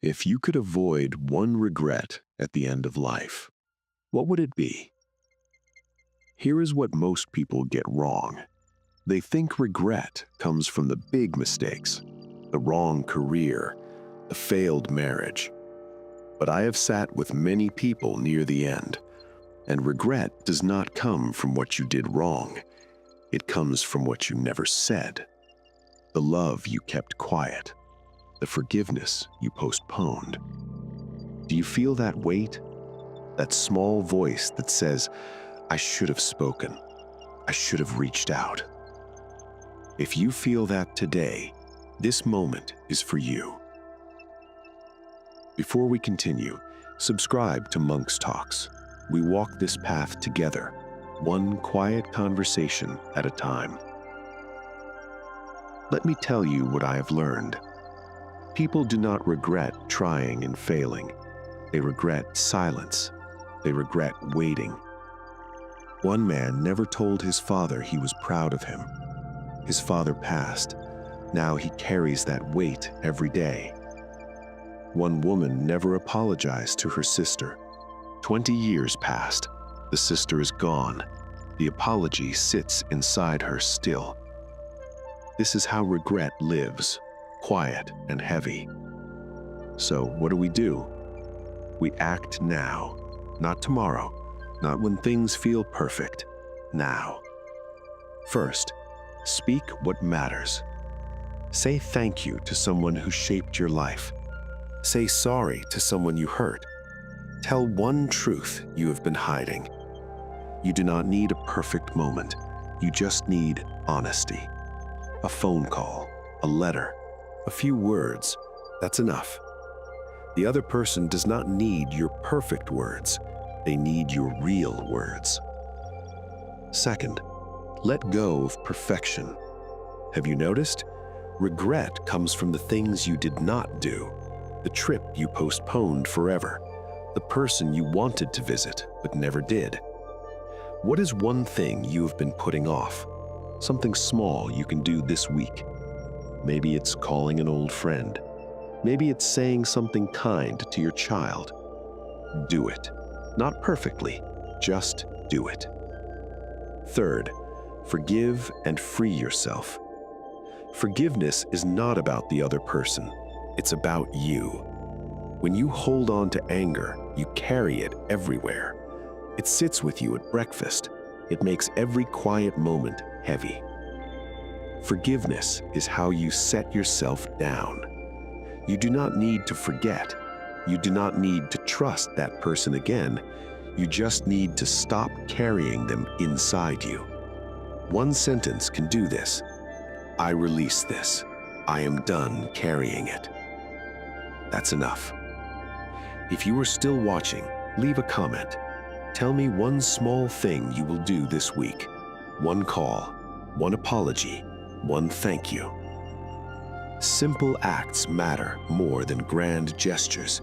If you could avoid one regret at the end of life, what would it be? Here is what most people get wrong. They think regret comes from the big mistakes, the wrong career, the failed marriage. But I have sat with many people near the end, and regret does not come from what you did wrong. It comes from what you never said, the love you kept quiet, the forgiveness you postponed. Do you feel that weight? That small voice that says, I should have spoken. I should have reached out. If you feel that today, this moment is for you. Before we continue, subscribe to Monk's Talks. We walk this path together, one quiet conversation at a time. Let me tell you what I have learned. People do not regret trying and failing. They regret silence. They regret waiting. One man never told his father he was proud of him. His father passed. Now he carries that weight every day. One woman never apologized to her sister. 20 years passed. The sister is gone. The apology sits inside her still. This is how regret lives, quiet and heavy. So what do? We act now, not tomorrow, not when things feel perfect, now. First, speak what matters. Say thank you to someone who shaped your life. Say sorry to someone you hurt. Tell one truth you have been hiding. You do not need a perfect moment. You just need honesty. A phone call, a letter, a few words, that's enough. The other person does not need your perfect words. They need your real words. Second, let go of perfection. Have you noticed? Regret comes from the things you did not do, the trip you postponed forever, the person you wanted to visit but never did. What is one thing you have been putting off? Something small you can do this week. Maybe it's calling an old friend. Maybe it's saying something kind to your child. Do it. Not perfectly, just do it. Third, forgive and free yourself. Forgiveness is not about the other person. It's about you. When you hold on to anger, you carry it everywhere. It sits with you at breakfast. It makes every quiet moment heavy. Forgiveness is how you set yourself down. You do not need to forget. You do not need to trust that person again. You just need to stop carrying them inside you. One sentence can do this. I release this. I am done carrying it. That's enough. If you are still watching, leave a comment. Tell me one small thing you will do this week. One call, one apology, one thank you. Simple acts matter more than grand gestures.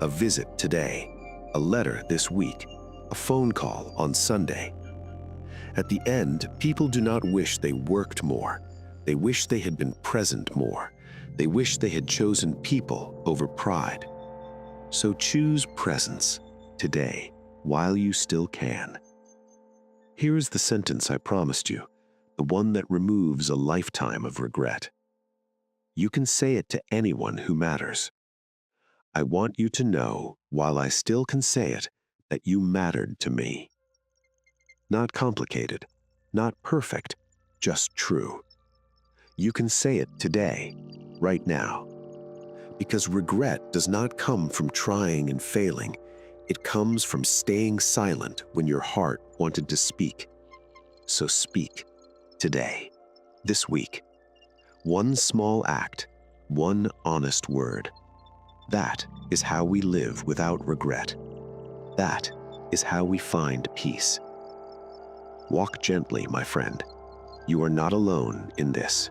A visit today, a letter this week, a phone call on Sunday. At the end, people do not wish they worked more. They wish they had been present more. They wish they had chosen people over pride. So choose presence today while you still can. Here is the sentence I promised you, the one that removes a lifetime of regret. You can say it to anyone who matters. I want you to know, while I still can say it, that you mattered to me. Not complicated, not perfect, just true. You can say it today, right now. Because regret does not come from trying and failing. It comes from staying silent when your heart wanted to speak. So speak today, this week. One small act, one honest word. That is how we live without regret. That is how we find peace. Walk gently, my friend. You are not alone in this.